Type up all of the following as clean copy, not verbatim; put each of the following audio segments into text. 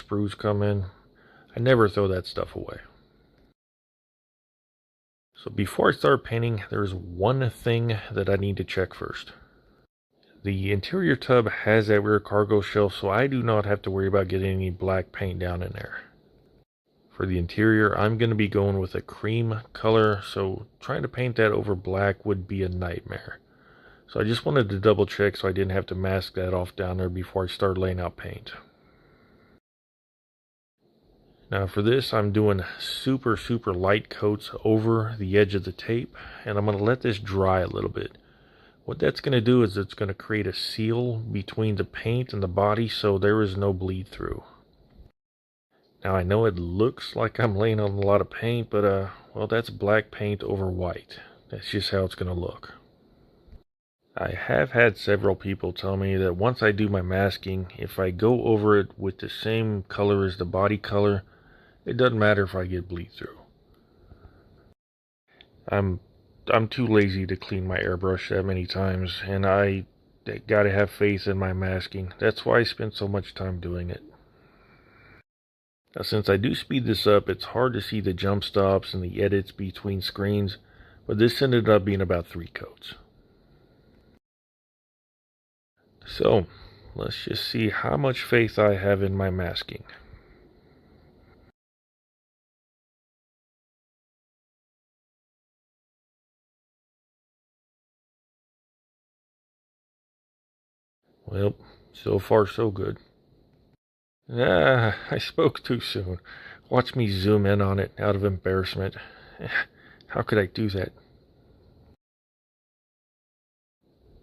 sprues come in, I never throw that stuff away. So before I start painting, there's one thing that I need to check first. The interior tub has that rear cargo shelf, so I do not have to worry about getting any black paint down in there. For the interior, I'm going to be going with a cream color, so trying to paint that over black would be a nightmare. So I just wanted to double check so I didn't have to mask that off down there before I start laying out paint. Now for this, I'm doing super light coats over the edge of the tape, and I'm going to let this dry a little bit. What that's going to do is it's going to create a seal between the paint and the body so there is no bleed through. Now I know it looks like I'm laying on a lot of paint, but well, that's black paint over white. That's just how it's going to look. I have had several people tell me that once I do my masking, if I go over it with the same color as the body color, it doesn't matter if I get bleed through. I'm too lazy to clean my airbrush that many times, and I gotta have faith in my masking. That's why I spend so much time doing it. Now since I do speed this up, it's hard to see the jump stops and the edits between screens, but this ended up being about 3 coats. So, let's just see how much faith I have in my masking. Well, so far so good. I spoke too soon. Watch me zoom in on it out of embarrassment. How could I do that?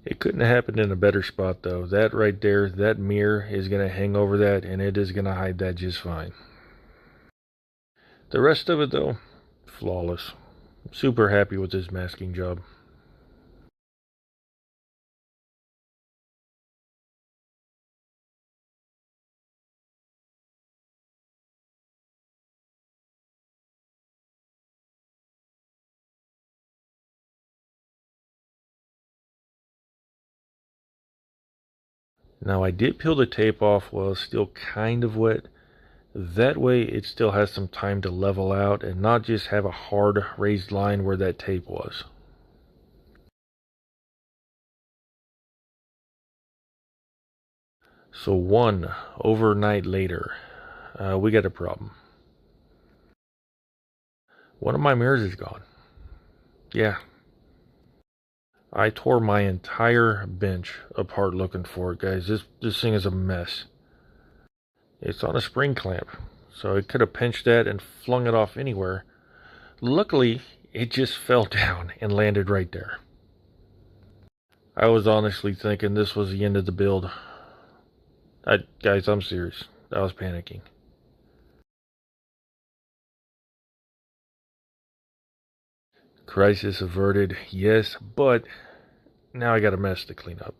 It couldn't have happened in a better spot though. That right there, that mirror is going to hang over that and it is going to hide that just fine. The rest of it though, flawless. I'm super happy with this masking job. Now I did peel the tape off while it's still kind of wet. That way it still has some time to level out and not just have a hard raised line where that tape was. So one overnight later, we got a problem. One of my mirrors is gone. Yeah, I tore my entire bench apart looking for it, guys. This thing is a mess. It's on a spring clamp, so it could have pinched that and flung it off anywhere. Luckily, it just fell down and landed right there. I was honestly thinking this was the end of the build. Guys, I'm serious. I was panicking. Crisis averted, yes, but now I got a mess to clean up.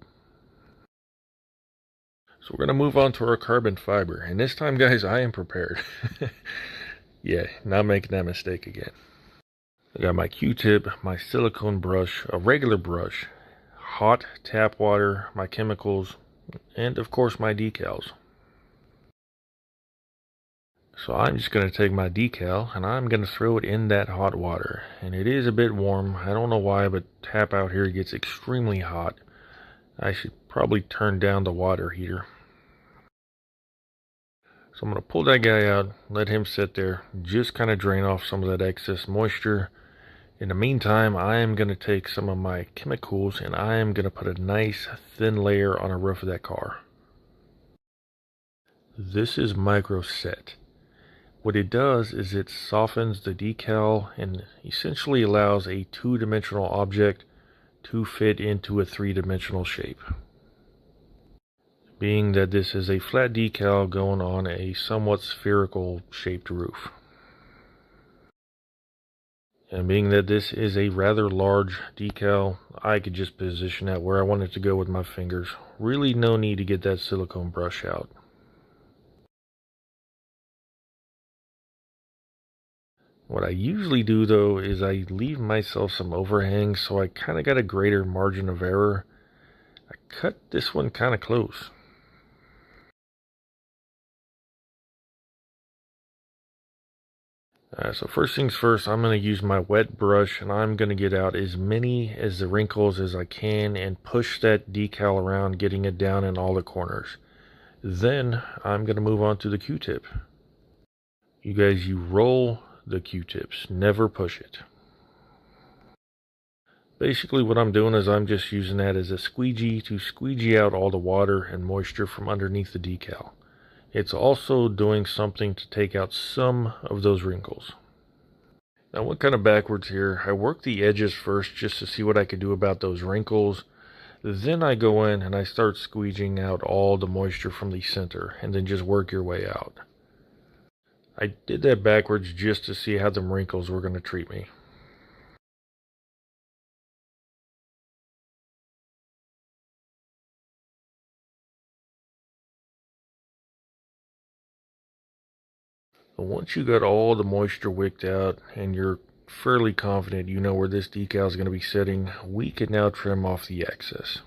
So we're going to move on to our carbon fiber. And this time, guys, I am prepared. Yeah, not making that mistake again. I got my Q-tip, my silicone brush, a regular brush, hot tap water, my chemicals, and of course my decals. So I'm just going to take my decal and I'm going to throw it in that hot water. And it is a bit warm. I don't know why, but tap out here gets extremely hot. I should probably turn down the water heater. So I'm going to pull that guy out, let him sit there, just kind of drain off some of that excess moisture. In the meantime, I am going to take some of my chemicals and I am going to put a nice thin layer on the roof of that car. This is micro set. What it does is it softens the decal and essentially allows a two-dimensional object to fit into a three-dimensional shape. Being that this is a flat decal going on a somewhat spherical shaped roof. And being that this is a rather large decal, I could just position that where I want it to go with my fingers. Really no need to get that silicone brush out. What I usually do though is I leave myself some overhang so I kind of got a greater margin of error. I cut this one kind of close. So first things first, I'm going to use my wet brush and I'm going to get out as many as the wrinkles as I can and push that decal around, getting it down in all the corners. Then I'm going to move on to the Q-tip. You guys, you roll the Q-tips, never push it. Basically what I'm doing is I'm just using that as a squeegee to squeegee out all the water and moisture from underneath the decal. It's also doing something to take out some of those wrinkles. Now I went kind of backwards here. I work the edges first just to see what I could do about those wrinkles. Then I go in and I start squeegeeing out all the moisture from the center and then just work your way out. I did that backwards just to see how the wrinkles were going to treat me. But once you got all the moisture wicked out and you're fairly confident you know where this decal is going to be sitting, we can now trim off the excess.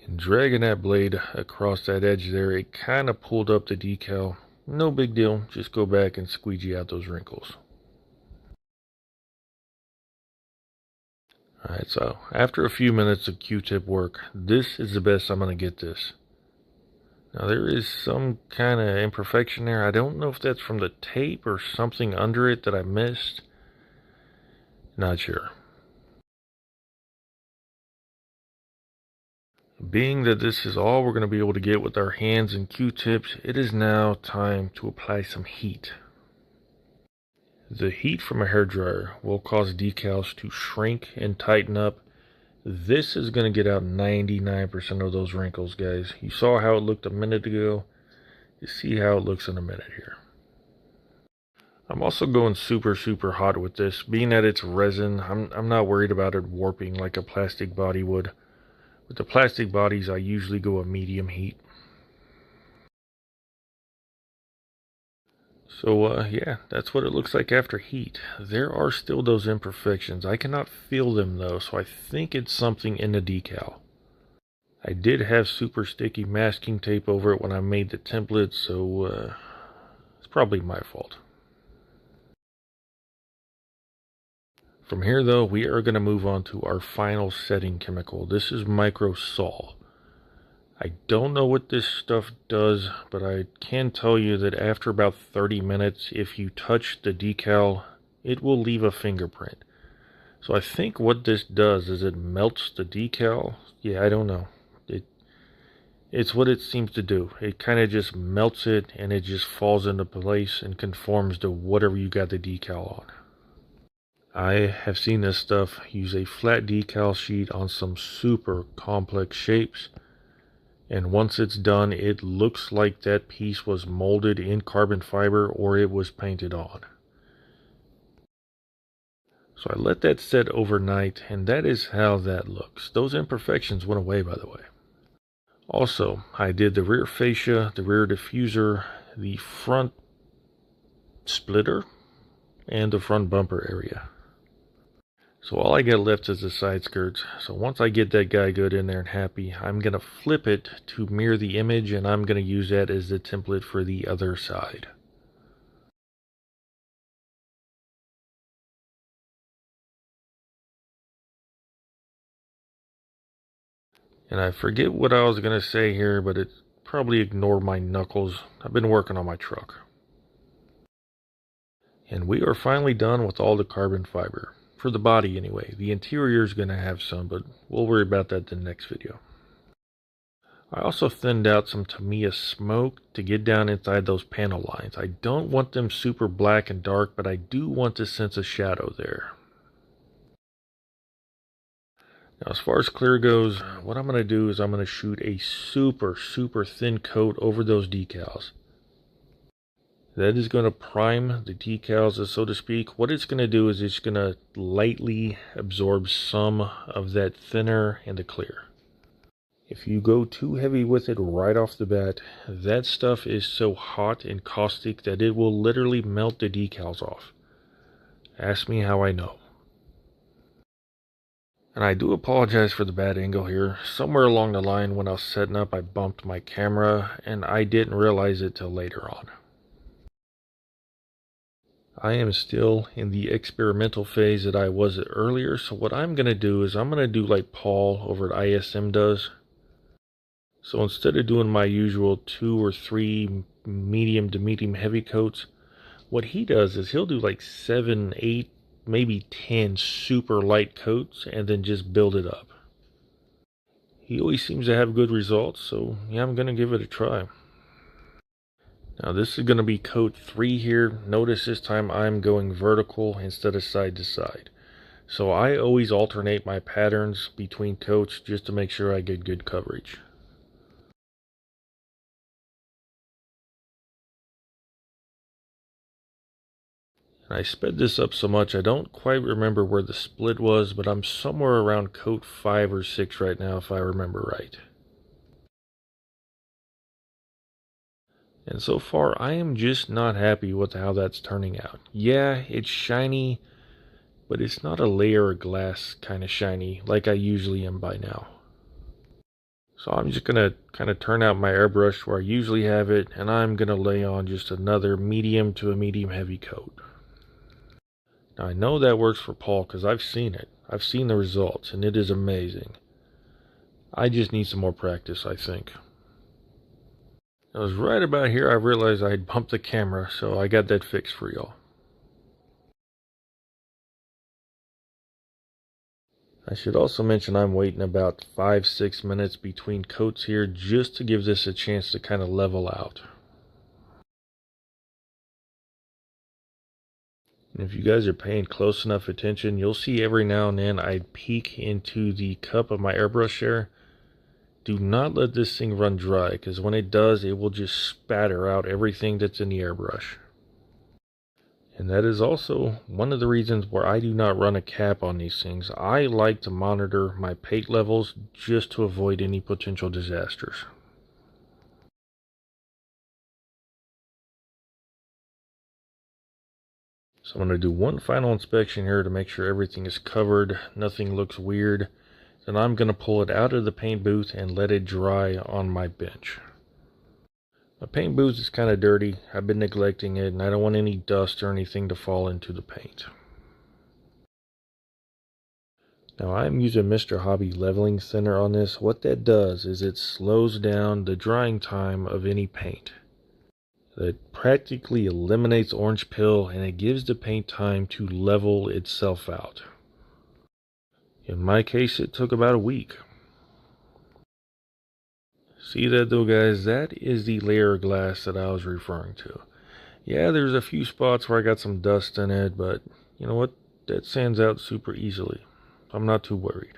And dragging that blade across that edge there, it kind of pulled up the decal. No big deal, just go back and squeegee out those wrinkles. Alright, so after a few minutes of Q-tip work, this is the best I'm going to get this. Now there is some kind of imperfection there. I don't know if that's from the tape or something under it that I missed. Not sure. Being that this is all we're going to be able to get with our hands and Q-tips, it is now time to apply some heat. The heat from a hairdryer will cause decals to shrink and tighten up. This is going to get out 99% of those wrinkles, guys. You saw how it looked a minute ago. You see how it looks in a minute here. I'm also going super hot with this. Being that it's resin, I'm not worried about it warping like a plastic body would. With the plastic bodies, I usually go a medium heat. So yeah, that's what it looks like after heat. There are still those imperfections. I cannot feel them though, so I think it's something in the decal. I did have super sticky masking tape over it when I made the template, so it's probably my fault. From here though, we are going to move on to our final setting chemical. This is Micro Sol. I don't know what this stuff does, but I can tell you that after about 30 minutes, if you touch the decal, it will leave a fingerprint. So I think what this does is it melts the decal. Yeah, I don't know. It's what it seems to do. It kind of just melts it and it just falls into place and conforms to whatever you got the decal on. I have seen this stuff use a flat decal sheet on some super complex shapes. And once it's done, it looks like that piece was molded in carbon fiber or it was painted on. So I let that set overnight, and that is how that looks. Those imperfections went away, by the way. Also, I did the rear fascia, the rear diffuser, the front splitter, and the front bumper area. So all I got left is the side skirts. So once I get that guy good in there and happy, I'm going to flip it to mirror the image, and I'm going to use that as the template for the other side. And I forget what I was going to say here, but it probably ignore my knuckles. I've been working on my truck. And we are finally done with all the carbon fiber. For the body anyway. The interior is going to have some, but we'll worry about that in the next video. I also thinned out some Tamiya smoke to get down inside those panel lines. I don't want them super black and dark, but I do want a sense of shadow there. Now as far as clear goes, what I'm going to do is I'm going to shoot a super thin coat over those decals. That is going to prime the decals, so to speak. What it's going to do is it's going to lightly absorb some of that thinner and the clear. If you go too heavy with it right off the bat, that stuff is so hot and caustic that it will literally melt the decals off. Ask me how I know. And I do apologize for the bad angle here. Somewhere along the line when I was setting up, I bumped my camera and I didn't realize it till later on. I am still in the experimental phase that I was earlier, so what I'm going to do is I'm going to do like Paul over at ISM does. So instead of doing my usual 2 or 3 medium to medium heavy coats, what he does is he'll do like 7, 8, maybe 10 super light coats and then just build it up. He always seems to have good results, so yeah, I'm going to give it a try. Now this is going to be coat 3 here. Notice this time I'm going vertical instead of side to side. So I always alternate my patterns between coats just to make sure I get good coverage. And I sped this up so much I don't quite remember where the split was, but I'm somewhere around coat 5 or 6 right now if I remember right. And so far I am just not happy with how that's turning out. Yeah, it's shiny, but it's not a layer of glass kind of shiny like I usually am by now. So I'm just going to kind of turn out my airbrush where I usually have it, and I'm going to lay on just another medium to a medium heavy coat. Now I know that works for Paul because I've seen it. I've seen the results and it is amazing. I just need some more practice, I think. It was right about here I realized I had bumped the camera, so I got that fixed for y'all. I should also mention I'm waiting about 5-6 minutes between coats here just to give this a chance to kind of level out. And if you guys are paying close enough attention, you'll see every now and then I peek into the cup of my airbrush there. Do not let this thing run dry, because when it does, it will just spatter out everything that's in the airbrush. And that is also one of the reasons where I do not run a cap on these things. I like to monitor my paint levels just to avoid any potential disasters. So I'm going to do one final inspection here to make sure everything is covered, nothing looks weird. Then I'm going to pull it out of the paint booth and let it dry on my bench. My paint booth is kind of dirty. I've been neglecting it and I don't want any dust or anything to fall into the paint. Now I'm using Mr. Hobby Leveling Center on this. What that does is it slows down the drying time of any paint. It practically eliminates orange peel and it gives the paint time to level itself out. In my case, it took about a week. See that though, guys? That is the layer of glass that I was referring to. Yeah, there's a few spots where I got some dust in it, but you know what? That sands out super easily. I'm not too worried.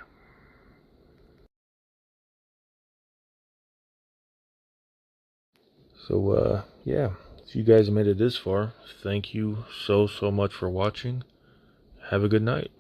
So, yeah, if you guys made it this far, thank you so much for watching. Have a good night.